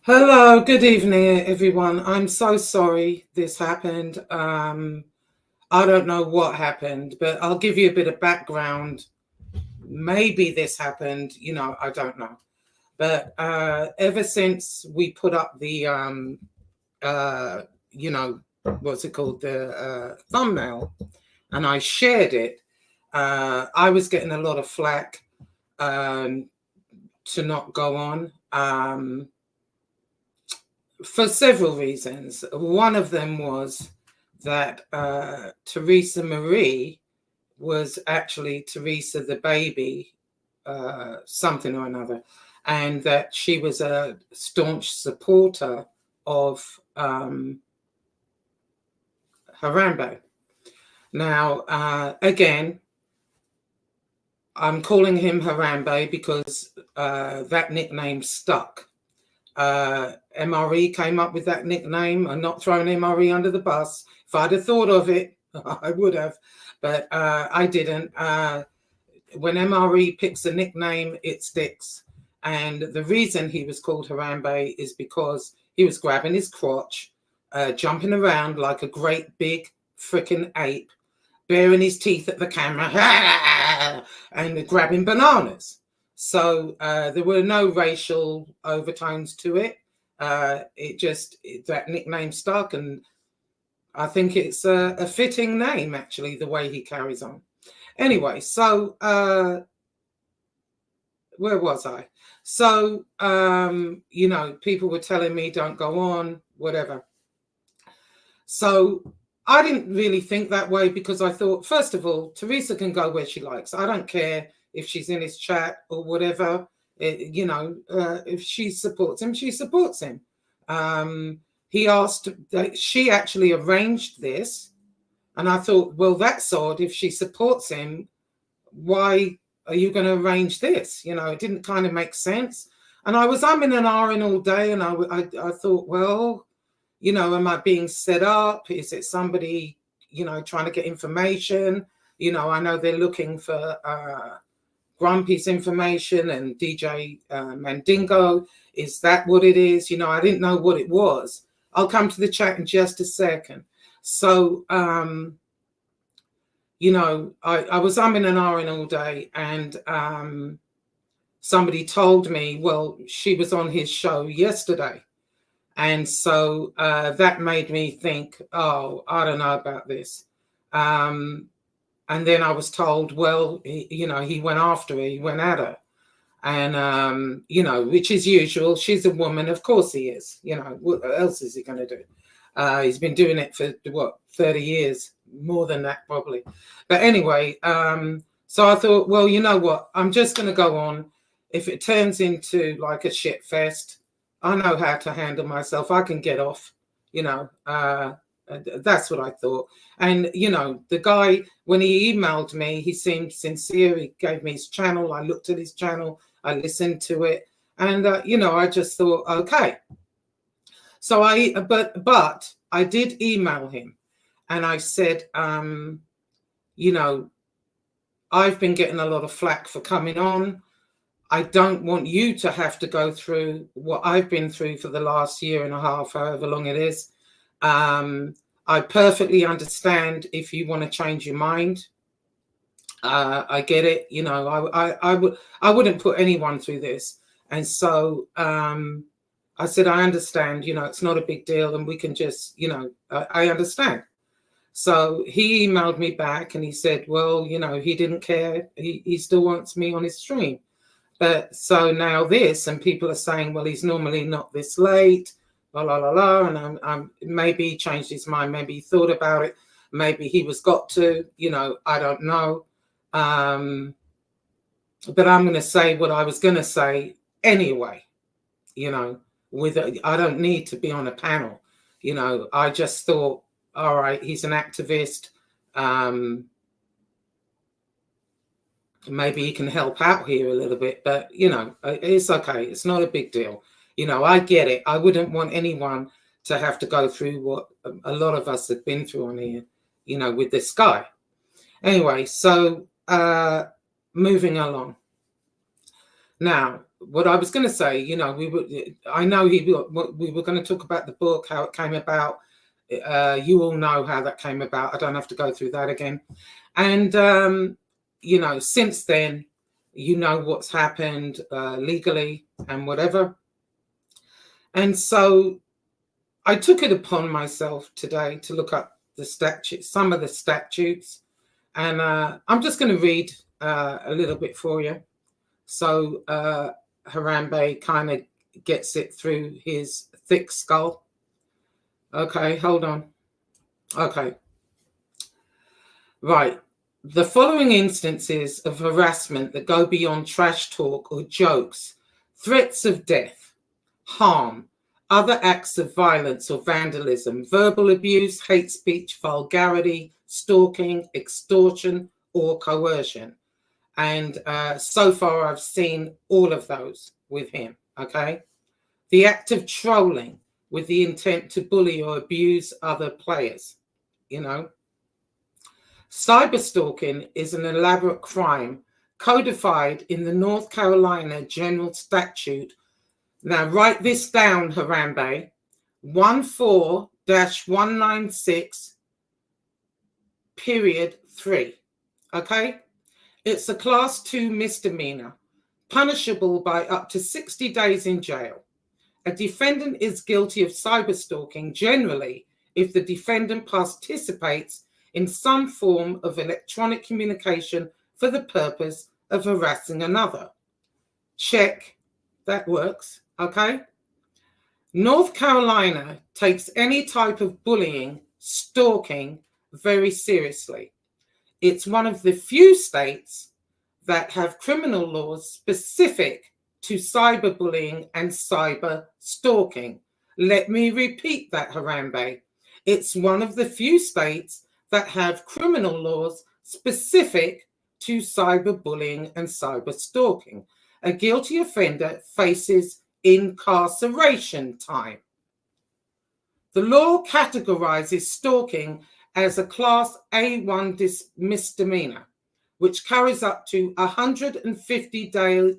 Hello, good evening, everyone. I'm so sorry this happened. I don't know what happened, but I'll give you a bit of background. Maybe this happened, I don't know. But ever since we put up the, uh, you know, what's it called, the thumbnail, and I shared it, I was getting a lot of flack um, to not go on. For several reasons. One of them was that Teresa Marie was actually Teresa the baby, something or another, and that she was a staunch supporter of Harambe. Now, again, I'm calling him Harambe because that nickname stuck. MRE came up with that nickname. I'm not throwing MRE under the bus. If I'd have thought of it, I would have, but I didn't. When MRE picks a nickname, it sticks. And the reason he was called Harambe is because he was grabbing his crotch, jumping around like a great big freaking ape, baring his teeth at the camera, and grabbing bananas. So there were no racial overtones to it. That nickname stuck, and I think it's a fitting name, actually, the way he carries on. Anyway, so where was I? So, people were telling me don't go on, whatever. So I didn't really think that way because I thought, first of all, Teresa can go where she likes. I don't care if she's in his chat or whatever. If she supports him, she supports him. He asked that she actually arranged this. And I thought, well, that's odd. If she supports him, why are you going to arrange this? It didn't kind of make sense. And I was umming and ahhing all day. And I thought, well, am I being set up? Is it somebody, trying to get information? I know they're looking for Grumpy's information and DJ Mandingo. Is that what it is? I didn't know what it was. I'll come to the chat in just a second. So, I was umming and ahhing all day, and somebody told me, well, she was on his show yesterday. And so that made me think, oh, I don't know about this. And then I was told, well, he went after her, he went at her. And, which is usual. She's a woman. Of course he is. What else is he going to do? He's been doing it for, 30 years, more than that probably. But anyway, so I thought, well, you know what? I'm just going to go on. If it turns into like a shit fest, I know how to handle myself. I can get off, that's what I thought. And, the guy, when he emailed me, he seemed sincere. He gave me his channel. I looked at his channel. I listened to it. And, I just thought, okay. So but I did email him and I said, I've been getting a lot of flack for coming on. I don't want you to have to go through what I've been through for the last year and a half, however long it is. I perfectly understand if you want to change your mind. I get it. I wouldn't put anyone through this. And so I said, I understand, it's not a big deal and we can just, I understand. So he emailed me back and he said, well, he didn't care. He still wants me on his stream. But so now this, and people are saying, well, he's normally not this late, la la la la, and I'm maybe he changed his mind, maybe he thought about it, maybe he was got to, I don't know. But I'm going to say what I was going to say anyway. I don't need to be on a panel. I just thought, all right, he's an activist. Maybe he can help out here a little bit, but it's okay. It's not a big deal. I get it. I wouldn't want anyone to have to go through what a lot of us have been through on here, with this guy. Anyway, so moving along. Now, what I was going to say, you know, I know we were going to talk about the book, how it came about. You all know how that came about. I don't have to go through that again. And, you know, since then, you know what's happened legally and whatever. And so I took it upon myself today to look up the statutes, some of the statutes. And I'm just going to read a little bit for you. So Harambe kind of gets it through his thick skull. Okay, hold on. Okay. Right. The following instances of harassment that go beyond trash talk or jokes, threats of death, harm, other acts of violence or vandalism, verbal abuse, hate speech, vulgarity, stalking, extortion, or coercion. And so far, I've seen all of those with him, okay? The act of trolling with the intent to bully or abuse other players, you know? Cyberstalking is an elaborate crime codified in the North Carolina General Statute. Now, write this down, Harambe. 14-196, period 3, okay? It's a class 2 misdemeanor, punishable by up to 60 days in jail. A defendant is guilty of cyberstalking generally if the defendant participates in some form of electronic communication for the purpose of harassing another. Check, that works, okay? North Carolina takes any type of bullying, stalking very seriously. It's one of the few states that have criminal laws specific to cyberbullying and cyber stalking. Let me repeat that, Harambe. It's one of the few states that have criminal laws specific to cyberbullying and cyber stalking. A guilty offender faces incarceration time. The law categorizes stalking as a class A1 misdemeanor, which carries up to 150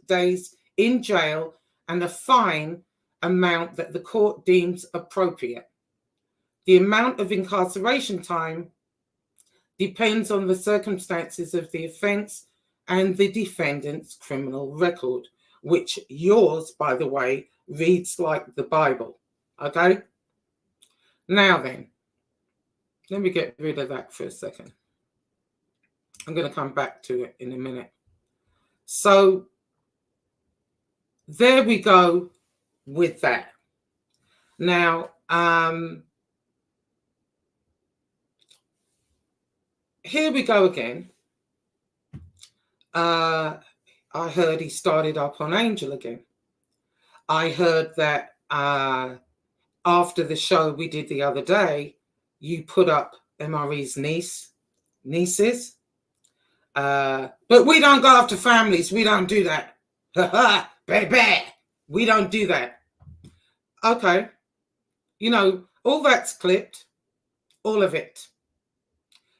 days in jail and a fine amount that the court deems appropriate. The amount of incarceration time depends on the circumstances of the offense and the defendant's criminal record, which yours, by the way, reads like the Bible. Okay? Now then, let me get rid of that for a second. I'm going to come back to it in a minute. So there we go with that. Now, here we go again. I heard he started up on Angel again. I heard that after the show we did the other day, you put up MRE's nieces. But we don't go after families. We don't do that. Baby, we don't do that. Okay. You know, all that's clipped. All of it.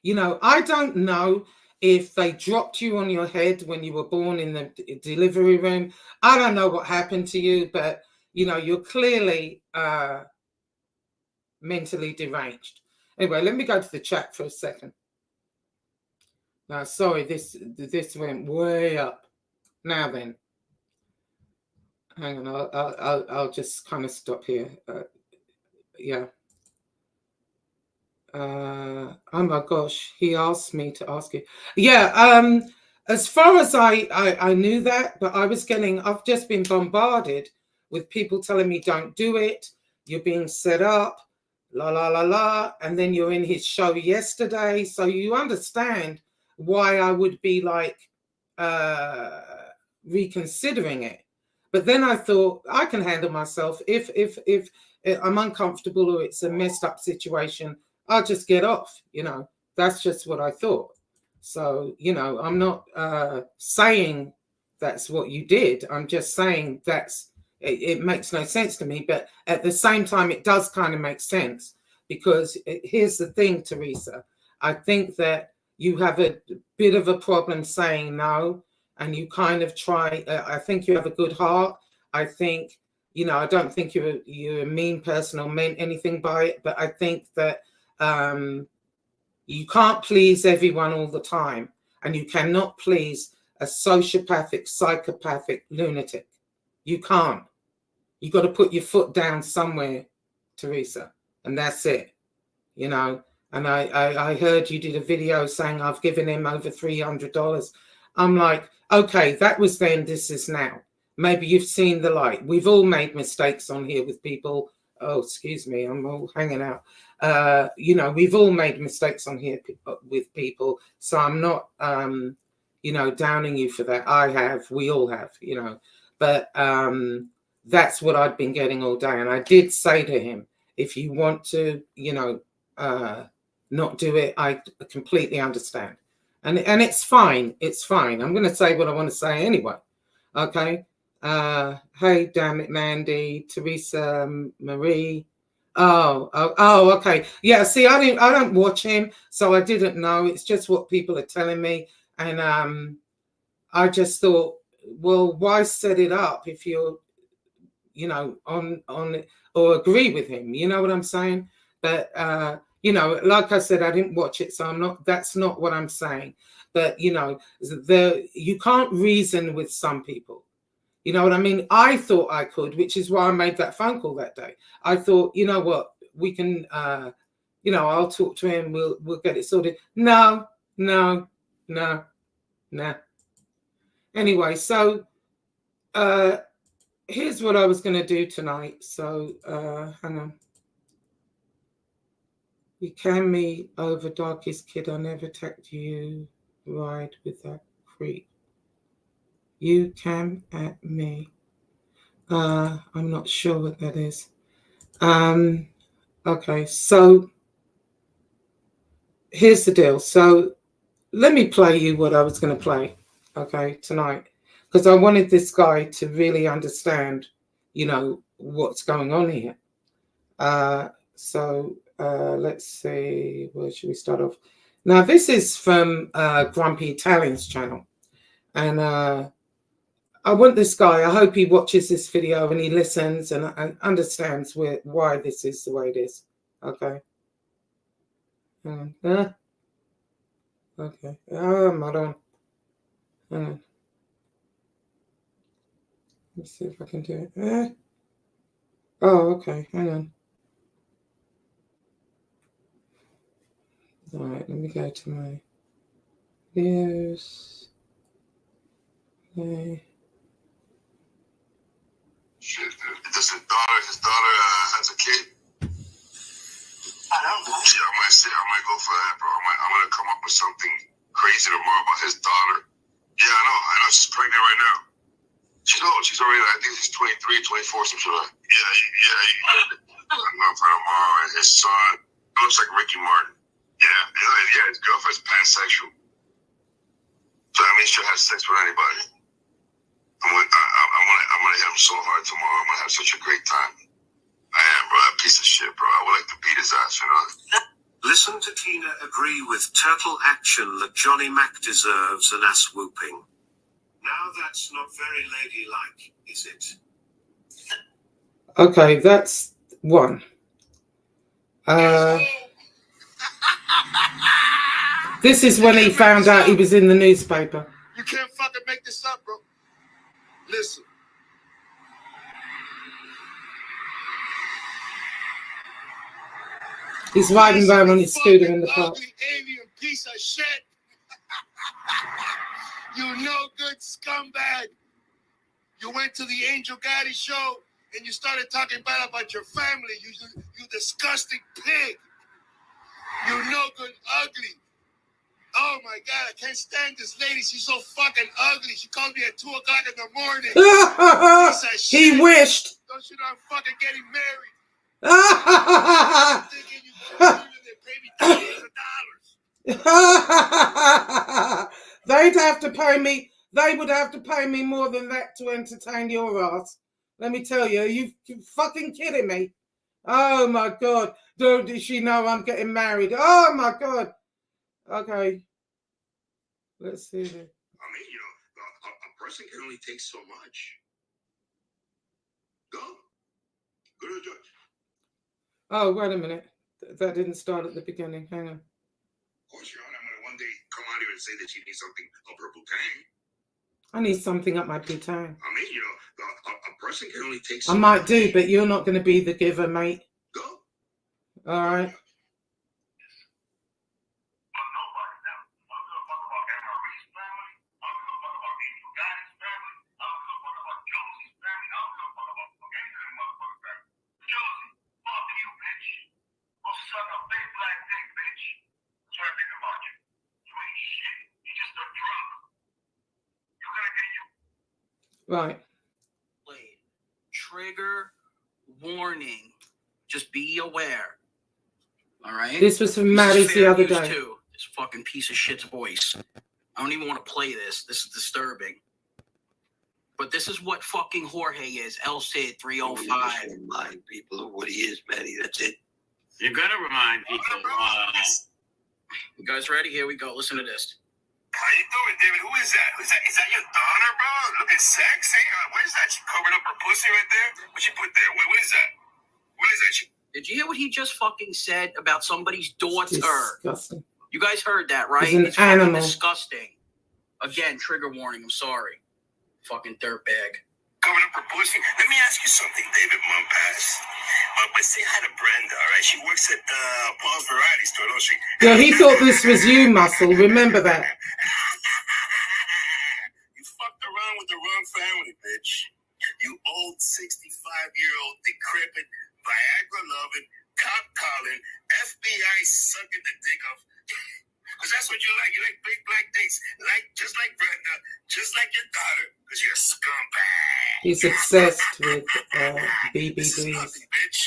You know, I don't know if they dropped you on your head when you were born in the delivery room. I don't know what happened to you, but, you know, you're clearly mentally deranged. Anyway, let me go to the chat for a second. Now, sorry, this went way up. Now then, hang on, I'll just kind of stop here. Yeah. Oh my gosh, he asked me to ask you. Yeah, as far as I knew that, but I've just been bombarded with people telling me don't do it. You're being set up, la la la la, and then you're in his show yesterday, so you understand why I would be like reconsidering it. But then I thought I can handle myself. If I'm uncomfortable or it's a messed up situation, I'll just get off, you know. That's just what I thought. So, you know, I'm not saying that's what you did. I'm just saying it makes no sense to me. But at the same time, it does kind of make sense because here's the thing, Teresa. I think that you have a bit of a problem saying no. and you kind of try. I think you have a good heart. I think, you know, I don't think you're a mean person or meant anything by it, but I think that you can't please everyone all the time, and you cannot please a sociopathic, psychopathic lunatic. You can't. You got to put your foot down somewhere, Teresa, and that's it. You know. And I heard you did a video saying I've given him over $300. I'm like, okay, that was then, this is now. Maybe you've seen the light. We've all made mistakes on here with people. Oh, excuse me, I'm all hanging out. You know, we've all made mistakes on here with people. So I'm not, you know, downing you for that. I have, we all have, you know. But that's what I'd been getting all day. And I did say to him, if you want to, you know, not do it, I completely understand. And it's fine. It's fine. I'm going to say what I want to say anyway. Okay. Hey, damn it, Mandy, Teresa, Marie. Oh, okay. Yeah, see, I don't watch him, so I didn't know. It's just what people are telling me. And I just thought, well, why set it up if you're, you know, on or agree with him? You know what I'm saying? But you know, like I said, I didn't watch it, so I'm not. That's not what I'm saying. But you know, you can't reason with some people. You know what I mean? I thought I could, which is why I made that phone call that day. I thought, you know what, we can, you know, I'll talk to him. We'll get it sorted. No. Anyway, so here's what I was going to do tonight. So hang on. You can me over darkest kid. I never attacked you. Ride with that creep. You came at me. I'm not sure what that is. Okay, so here's the deal. So let me play you what I was going to play, okay, tonight, because I wanted this guy to really understand, you know, what's going on here. So let's see, where should we start off? Now, this is from Grumpy Italian's channel, and I want this guy, I hope he watches this video and he listens and understands why this is the way it is. Okay. Okay. Madam. Let's see if I can do it. Oh, okay. Hang on. All right, let me go to my videos. Okay. Shit, does his daughter has a kid? I don't know. Yeah, I might go for that, bro. I'm gonna come up with something crazy tomorrow about his daughter. Yeah, I know. She's pregnant right now. She's old. She's already, I think she's 23, 24, some shit like that. Yeah. I'm going for tomorrow. And his son looks like Ricky Martin. Yeah, his girlfriend's pansexual. So that means she'll have sex with anybody. I'm gonna hit him so hard tomorrow. I'm gonna have such a great time. I am, bro. That piece of shit, bro. I would like to beat his ass, you know. Listen to Tina agree with Turtle Action that Johnny Mac deserves an ass whooping. Now that's not very ladylike, is it? Okay, that's one. This is when he found out he was in the newspaper. You can't fucking make this up, bro. Listen. He's riding around on his scooter in the park. Alien piece of shit. You no good scumbag. You went to the Angel Gotti show and you started talking bad about your family. You disgusting pig. You no good ugly. Oh my God, I can't stand this lady. She's so fucking ugly. She calls me at 2 o'clock in the morning. He wished. Don't you know I'm fucking getting married? They'd have to pay me. They would have to pay me more than that to entertain your ass. Let me tell you, you fucking kidding me? Oh my God! Does she know I'm getting married? Oh my God! Okay, let's see. I mean, you know, person can only take so much. Go to the judge. Oh, wait a minute. That didn't start at the beginning. Hang on. Of course, Your Honor, I'm going to one day come out here and say that she needs something up her bouquet. I need something up my bouquet. I mean, a person can only take so I might much. do, but you're not going to be the giver, mate. Go. All right. Right. Trigger warning. Just be aware. All right. This was from Maddie's the other day. Too. This fucking piece of shit's voice. I don't even want to play this. This is disturbing. But this is what fucking Jorge is. El Cid 305. Remind people of what he is, Maddie. That's it. You're gonna remind people. You guys ready? Here we go. Listen to this. How you doing, David? Who is that? Is that your daughter, bro? Looking sexy. What is that? She covered up her pussy right there? What she put there? What is that? What is that? Did you hear what he just fucking said about somebody's daughter? Disgusting. You guys heard that, right? It's an animal. Disgusting. Again, trigger warning. I'm sorry. Fucking dirtbag. Covered up her pussy. Let me ask you something, David Mumpas. But say hi to Brenda, all right? She works at Paul's Variety Store, don't she? Yeah, he thought this was you, Muscle. Remember that. You fucked around with the wrong family, bitch. You old 65-year-old decrepit, Viagra-loving, cop-calling, FBI sucking the dick of. Because that's what you like. You like big black dicks. Just like Brenda, just like your daughter, because you're a scumbag. He's obsessed with BBDs. This is nothing, bitch.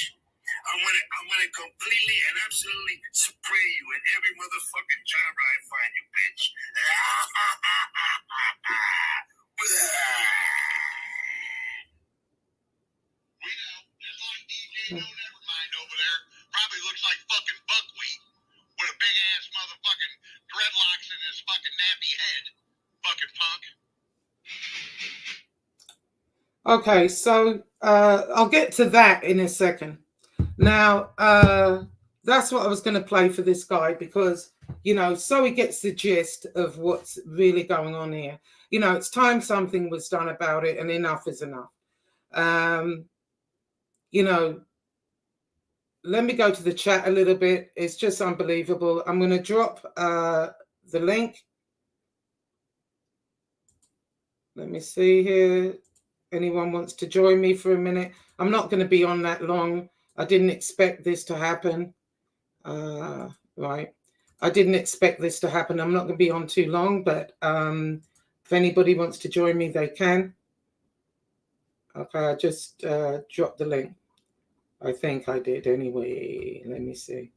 I'm gonna completely and absolutely spray you in every motherfucking genre I find you, bitch. We know, just like DJ No Nevermind over there, probably looks like fucking buckwheat with a big ass motherfucking dreadlocks in his fucking nappy head. Fucking punk. Okay, so I'll get to that in a second. Now, that's what I was going to play for this guy because, so he gets the gist of what's really going on here. It's time something was done about it and enough is enough. Let me go to the chat a little bit. It's just unbelievable. I'm going to drop the link. Let me see here. Anyone wants to join me for a minute? I'm not going to be on that long. I didn't expect this to happen. Right. I didn't expect this to happen. I'm not going to be on too long, but if anybody wants to join me, they can. Okay, I just dropped the link. I think I did anyway. Let me see.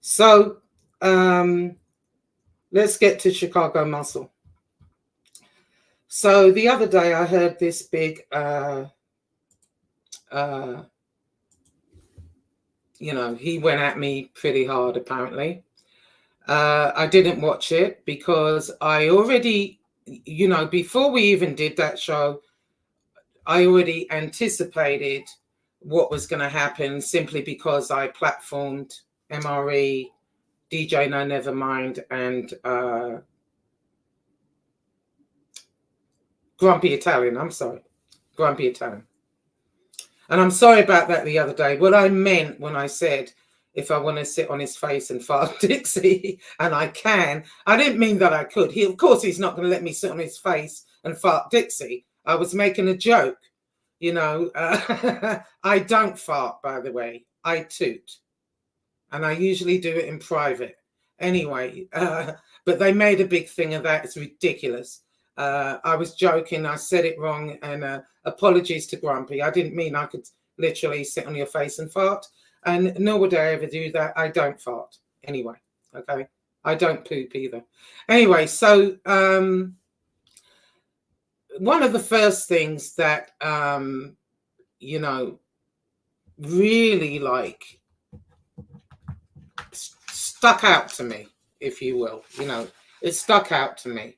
So let's get to Chicago Muscle. So the other day I heard this big, he went at me pretty hard, apparently. I didn't watch it because I already, before we even did that show, I already anticipated what was going to happen simply because I platformed MRE, DJ No Nevermind, and Grumpy Italian. Grumpy Italian. And I'm sorry about that the other day. What I meant when I said, if I want to sit on his face and fart Dixie, and I can, I didn't mean that I could. Of course, he's not going to let me sit on his face and fart Dixie. I was making a joke. I don't fart, by the way. I toot. And I usually do it in private. Anyway, but they made a big thing of that. It's ridiculous. I was joking. I said it wrong. And apologies to Grumpy. I didn't mean I could literally sit on your face and fart. And nor would I ever do that. I don't fart. Anyway, okay? I don't poop either. Anyway, so one of the first things that, really stuck out to me, if you will, it stuck out to me.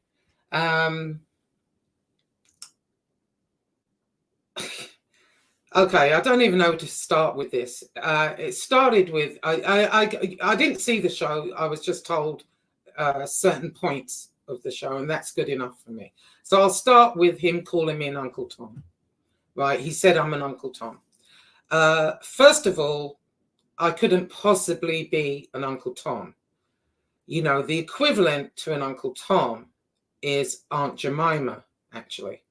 Okay, I don't even know where to start with this. It started with I didn't see the show. I was just told certain points of the show, and that's good enough for me. So I'll start with him calling me an Uncle Tom. Right? He said I'm an Uncle Tom. First of all, I couldn't possibly be an Uncle Tom. You know, the equivalent to an Uncle Tom is Aunt Jemima, actually.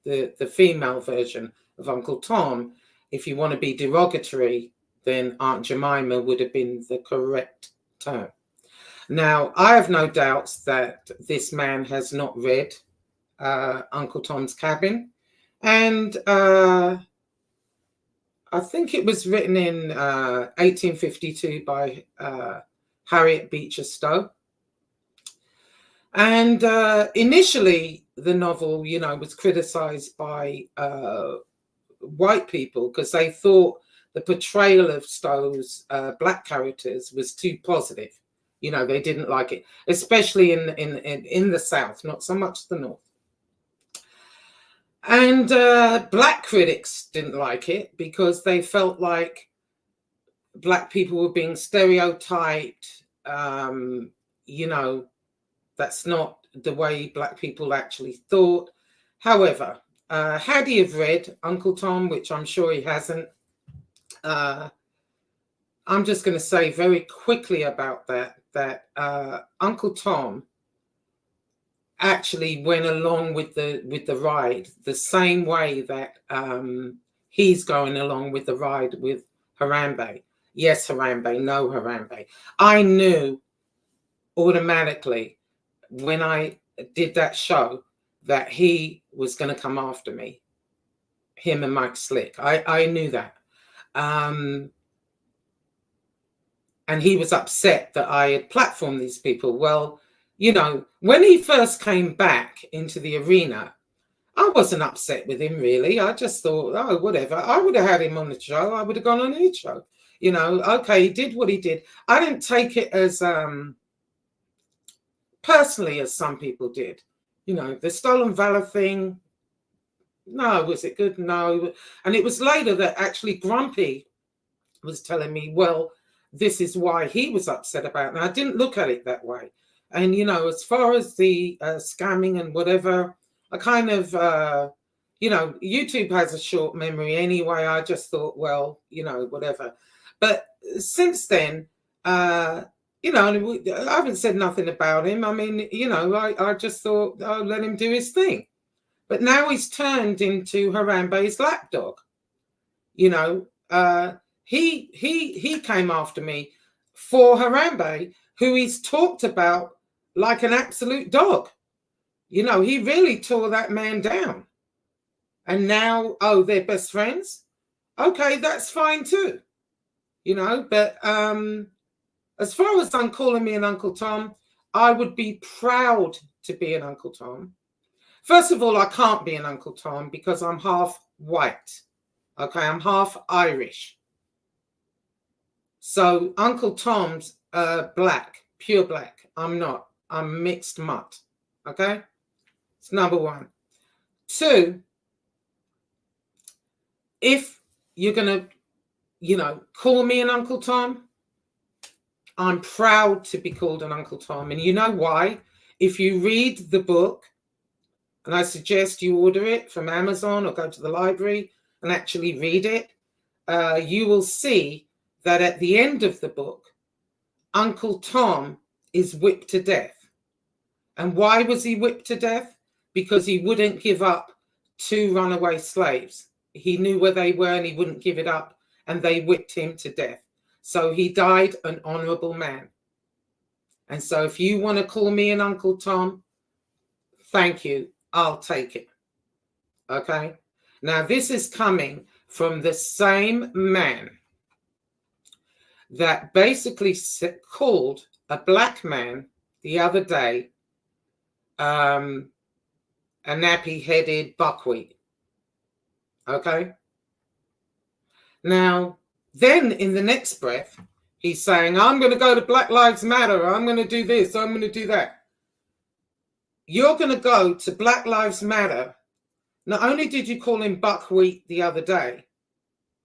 The female version of Uncle Tom. If you want to be derogatory, then Aunt Jemima would have been the correct term. Now, I have no doubts that this man has not read Uncle Tom's Cabin. And I think it was written in 1852 by Harriet Beecher Stowe. And initially, the novel, you know, was criticized by white people because they thought the portrayal of Stowe's black characters was too positive. You know, they didn't like it, especially in the South, not so much the North. And black critics didn't like it because they felt like black people were being stereotyped. You know, that's not the way black people actually thought. However, had he have read Uncle Tom, which I'm sure he hasn't, I'm just going to say very quickly about that Uncle Tom actually went along with the ride the same way that he's going along with the ride with Harambe. Yes, Harambe, no Harambe. I knew automatically when I did that show that he was going to come after me, him and Mike Slick. I knew that. And he was upset that I had platformed these people. Well, you know, when he first came back into the arena, I wasn't upset with him, really. I just thought, oh, whatever. I would have had him on the show. I would have gone on any show. You know, okay, he did what he did. I didn't take it as personally as some people did. You know, the Stolen Valor thing, no. Was it good? No. And it was later that actually Grumpy was telling me, well, this is why he was upset about it. And I didn't look at it that way. And, you know, as far as the scamming and whatever, I kind of, you know, YouTube has a short memory anyway. I just thought, well, you know, whatever. But since then, you know, I haven't said nothing about him. I mean, you know, I just thought, oh, let him do his thing. But now he's turned into Harambe's lapdog. You know, he came after me for Harambe, who he's talked about like an absolute dog. You know, he really tore that man down. And now, oh, they're best friends? Okay, that's fine too. You know, but as far as I'm calling me an Uncle Tom, I would be proud to be an Uncle Tom. First of all, I can't be an Uncle Tom because I'm half white. Okay, I'm half Irish. So Uncle Tom's black, pure black. I'm not. I'm mixed mutt. Okay? It's number one. Two, if you're going to, you know, call me an Uncle Tom, I'm proud to be called an Uncle Tom. And you know why? If you read the book, and I suggest you order it from Amazon or go to the library and actually read it, you will see that at the end of the book, Uncle Tom is whipped to death. And why was he whipped to death? Because he wouldn't give up 2 runaway slaves. He knew where they were and he wouldn't give it up, and they whipped him to death. So he died an honorable man. And so if you want to call me an Uncle Tom, thank you. I'll take it. Okay? Now, this is coming from the same man that basically called a black man the other day a nappy-headed buckwheat. Okay? Now, then in the next breath, he's saying, I'm going to go to Black Lives Matter. I'm going to do this. I'm going to do that. You're going to go to Black Lives Matter Not only did you call him buckwheat the other day,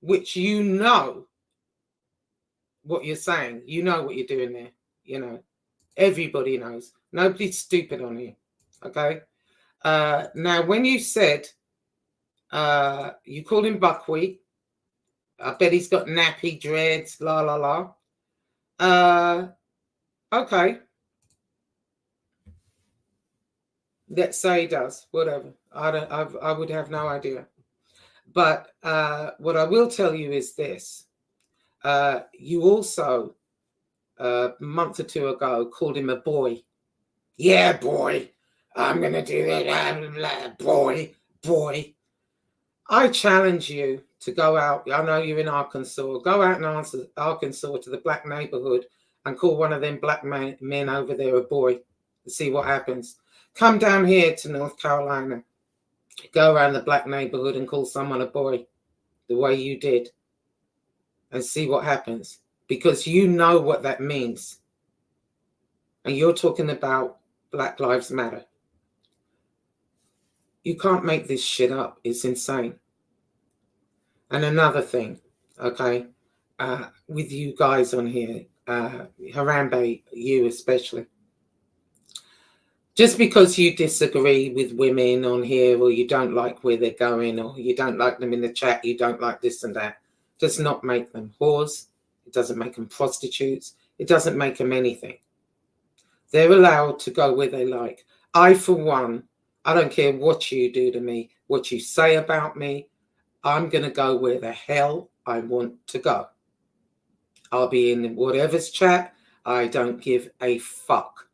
which you know what you're saying. You know what you're doing there. You know, everybody knows. Nobody's stupid on you. Okay. Now, when you said you called him buckwheat, I bet he's got nappy dreads, la la la. Okay. Let's say he does. Whatever. I would have no idea. But what I will tell you is this. You also, a month or two ago, called him a boy. Yeah, boy. I'm going to do that. Boy. I challenge you to go out. I know you're in Arkansas. Go out in Arkansas to the black neighborhood and call one of them black men over there a boy and see what happens. Come down here to North Carolina. Go around the black neighborhood and call someone a boy the way you did and see what happens, because you know what that means. And you're talking about Black Lives Matter. You can't make this shit up. It's insane. And another thing, okay, with you guys on here, Harambe, you especially, just because you disagree with women on here, or you don't like where they're going, or you don't like them in the chat, you don't like this and that, does not make them whores. It doesn't make them prostitutes. It doesn't make them anything. They're allowed to go where they like. I, for one, I don't care what you do to me, what you say about me. I'm going to go where the hell I want to go. I'll be in whatever's chat. I don't give a fuck.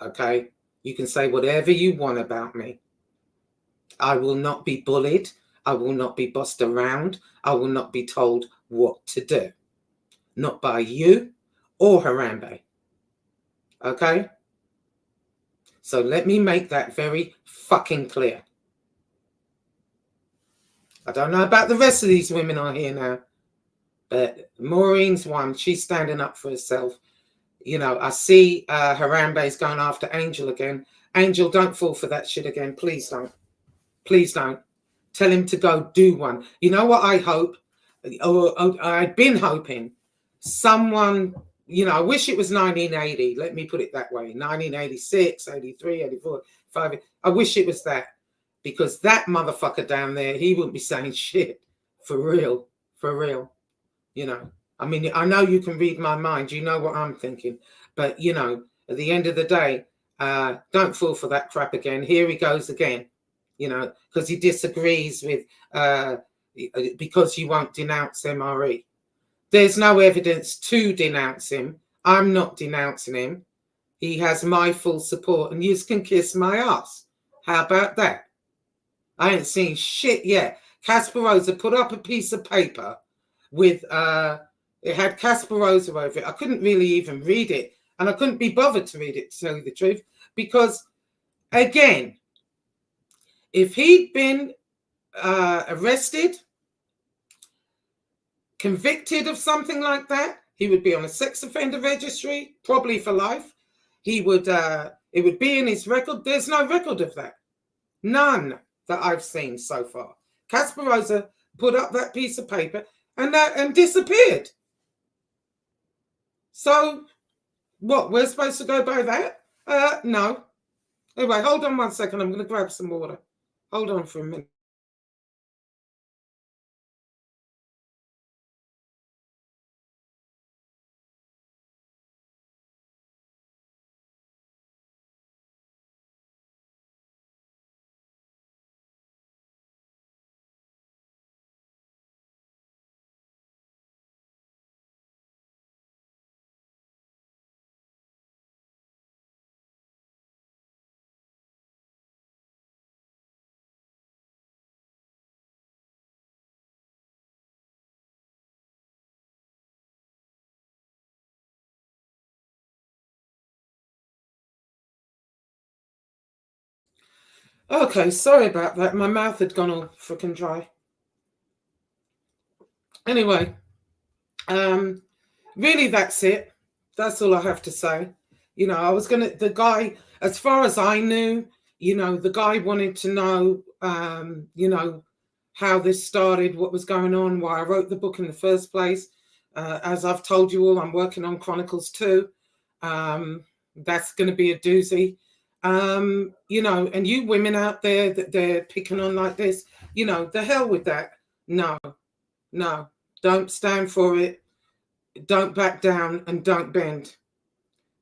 Okay? You can say whatever you want about me. I will not be bullied. I will not be bossed around. I will not be told what to do. Not by you or Harambe. Okay? So let me make that very fucking clear. I don't know about the rest of these women on here now, but Maureen's one. She's standing up for herself. You know, I see Harambe's going after Angel again. Angel, don't fall for that shit again. Please don't. Please don't. Tell him to go do one. You know what I hope? I've been hoping someone, you know, I wish it was 1980. Let me put it that way. 1986, 83, 84, 5. I wish it was that. Because that motherfucker down there, he wouldn't be saying shit. For real. For real. You know. I mean, I know you can read my mind. You know what I'm thinking. But, you know, at the end of the day, don't fall for that crap again. Here he goes again. You know, because he disagrees with, because you won't denounce MRE. There's no evidence to denounce him. I'm not denouncing him. He has my full support, and you can kiss my ass. How about that? I ain't seen shit yet. Kasparosa put up a piece of paper with, it had Kasparosa over it. I couldn't really even read it, and I couldn't be bothered to read it, to tell you the truth, because, again, if he'd been arrested, convicted of something like that, he would be on a sex offender registry, probably for life. He would, it would be in his record. There's no record of that. None that I've seen so far. Kasparosa put up that piece of paper and disappeared. So, what, we're supposed to go by that? No. Anyway, hold on 1 second. I'm going to grab some water. Hold on for a minute. Okay, sorry about that. My mouth had gone all freaking dry. Anyway, really, that's it. That's all I have to say. You know, the guy, as far as I knew, You know, the guy wanted to know, you know, how this started, what was going on, why I wrote the book in the first place. As I've told you all, I'm working on Chronicles 2. That's going to be a doozy. You know, and you women out there that they're picking on like this, you know, the hell with that. No, don't stand for it. Don't back down and don't bend,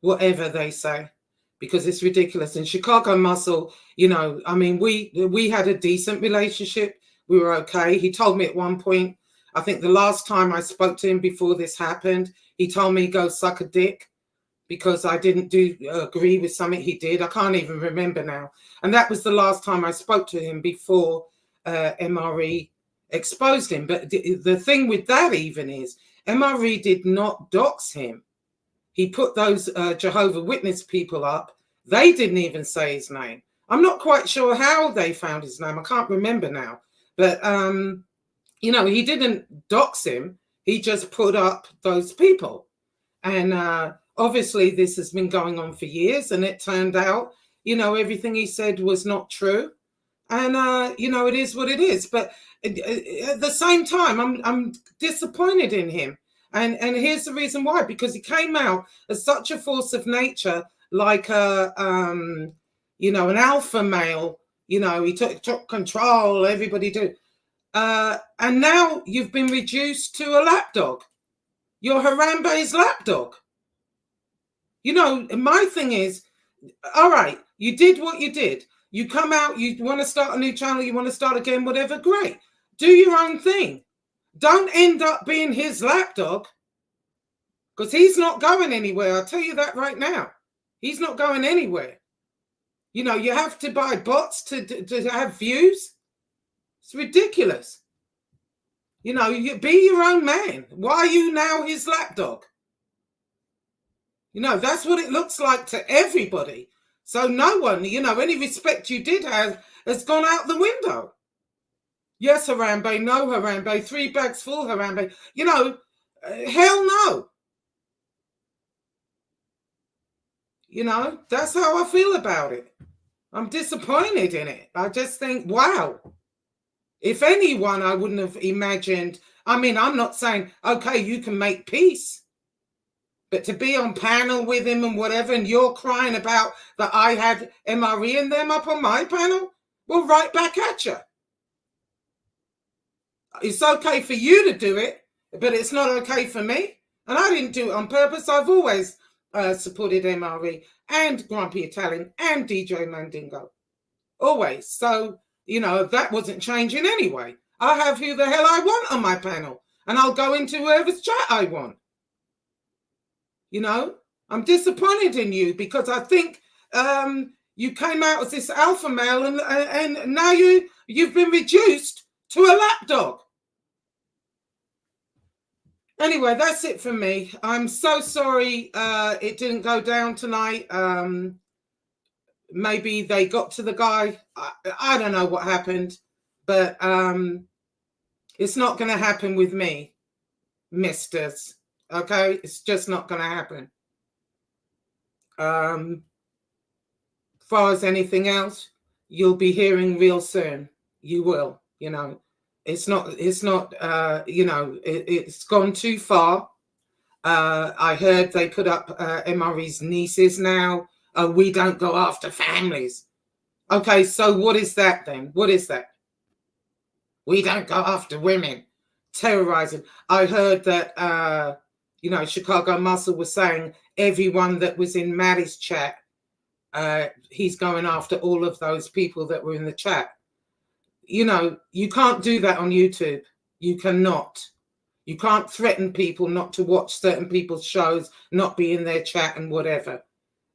whatever they say, because it's ridiculous. In Chicago Muscle, you know, I mean, we had a decent relationship. We were okay. He told me at one point, I think the last time I spoke to him before this happened, he told me go suck a dick because I didn't agree with something he did. I can't even remember now. And that was the last time I spoke to him before MRE exposed him. But the thing with that even is MRE did not dox him. He put those Jehovah Witness people up. They didn't even say his name. I'm not quite sure how they found his name. I can't remember now. But, you know, he didn't dox him. He just put up those people. And obviously this has been going on for years. And it turned out, you know, everything he said was not true. And, you know, it is what it is. But at the same time, I'm disappointed in him. And here's the reason why, because he came out as such a force of nature, like a, you know, an alpha male. You know, he took control, everybody do. And now you've been reduced to a lapdog. You're Harambe's lapdog. You know, my thing is, all right, you did what you did. You come out, you want to start a new channel, you want to start again, whatever, great. Do your own thing. Don't end up being his lapdog, because he's not going anywhere. I'll tell you that right now. He's not going anywhere. You know, you have to buy bots to have views. It's ridiculous. You know, you be your own man. Why are you now his lapdog? You know, that's what it looks like to everybody. So no one, you know, any respect you did have has gone out the window. Yes, Harambe, no Harambe, 3 bags full Harambe. You know, hell no. You know, that's how I feel about it. I'm disappointed in it. I just think, wow. If anyone, I wouldn't have imagined. I mean, I'm not saying, okay, you can make peace. But to be on panel with him and whatever, and you're crying about that I had MRE and them up on my panel, well, right back at you. It's okay for you to do it, but it's not okay for me. And I didn't do it on purpose. I've always supported MRE and Grumpy Italian and DJ Mandingo. Always. So, you know, that wasn't changing anyway. I have who the hell I want on my panel, and I'll go into whoever's chat I want. You know, I'm disappointed in you because I think you came out as this alpha male and now you've been reduced to a lapdog. Anyway, that's it for me. I'm so sorry it didn't go down tonight. Maybe they got to the guy. I don't know what happened, but it's not going to happen with me, misters. Okay, it's just not going to happen. As far as anything else, you'll be hearing real soon. You will, you know. It's not, you know, it's gone too far. I heard they put up MRE's nieces now. Oh, we don't go after families. Okay, so what is that then? What is that? We don't go after women. Terrorizing. I heard that, you know, Chicago Muscle was saying everyone that was in Maddie's chat, he's going after all of those people that were in the chat. You know, you can't do that on YouTube. You cannot. You can't threaten people not to watch certain people's shows, not be in their chat and whatever.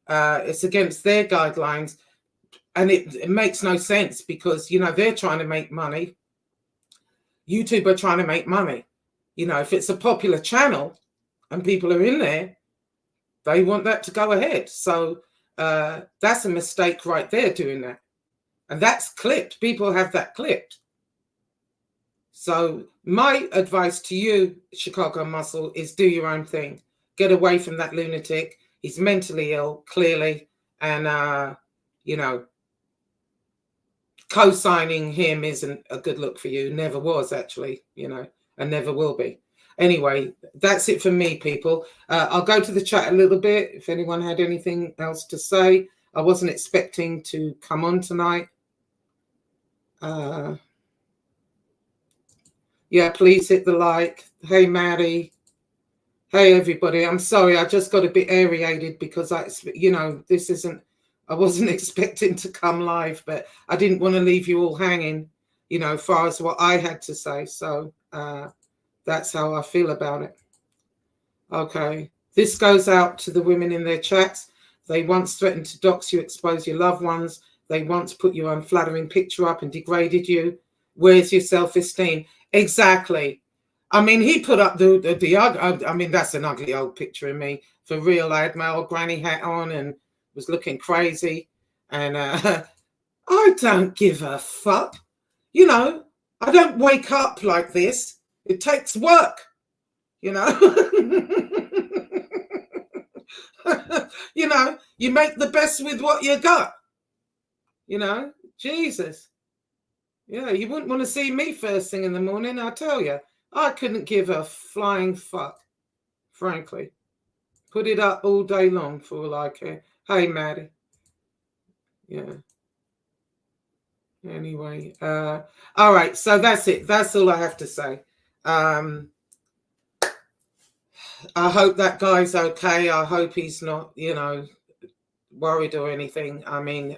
It's against their guidelines. And it makes no sense because, you know, they're trying to make money. YouTube are trying to make money. You know, if it's a popular channel and people are in there, they want that to go ahead. So that's a mistake right there doing that. And that's clipped. People have that clipped. So my advice to you, Chicago Muscle, is do your own thing. Get away from that lunatic. He's mentally ill, clearly. And, you know, co-signing him isn't a good look for you. Never was, actually, you know, and never will be. Anyway, that's it for me, people. I'll go to the chat a little bit if anyone had anything else to say. I wasn't expecting to come on tonight. Yeah, please hit the like. Hey, Maddie. Hey, everybody. I'm sorry. I just got a bit aerated because you know, I wasn't expecting to come live, but I didn't want to leave you all hanging, you know, as far as what I had to say. So that's how I feel about it. Okay. This goes out to the women in their chats. They once threatened to dox you, expose your loved ones. They once put your unflattering picture up and degraded you. Where's your self-esteem? Exactly. I mean, he put up I mean, that's an ugly old picture of me. For real, I had my old granny hat on and was looking crazy. And I don't give a fuck. You know, I don't wake up like this. It takes work, you know. You know, you make the best with what you got. You know, Jesus. Yeah, you wouldn't want to see me first thing in the morning, I tell you. I couldn't give a flying fuck, frankly. Put it up all day long for all I care. Hey, Maddie. Yeah. Anyway, all right, so that's it. That's all I have to say. I hope that guy's okay. I hope he's not, you know, worried or anything. I mean,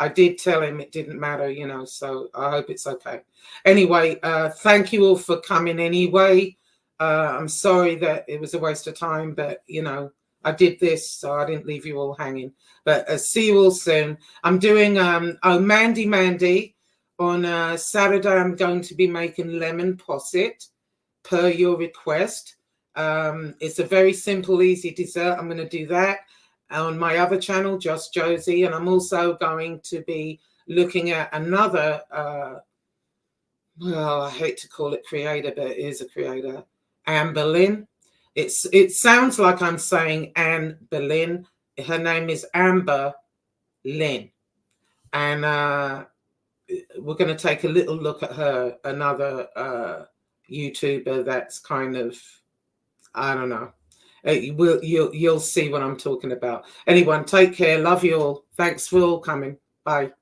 I did tell him it didn't matter, you know, so I hope it's okay. Anyway, thank you all for coming anyway. I'm sorry that it was a waste of time, but, you know, I did this, so I didn't leave you all hanging. But see you all soon. I'm doing, Mandy. On Saturday, I'm going to be making lemon posset per your request. It's a very simple, easy dessert. I'm going to do that on my other channel, Just Josie, and I'm also going to be looking at another, well, I hate to call it creator, but it is a creator, Anne Boleyn. It sounds like I'm saying Anne Boleyn. Her name is Amber Lynn, and we're going to take a little look at her, another YouTuber that's kind of, I don't know. You'll see what I'm talking about. Anyone, take care. Love you all. Thanks for all coming. Bye.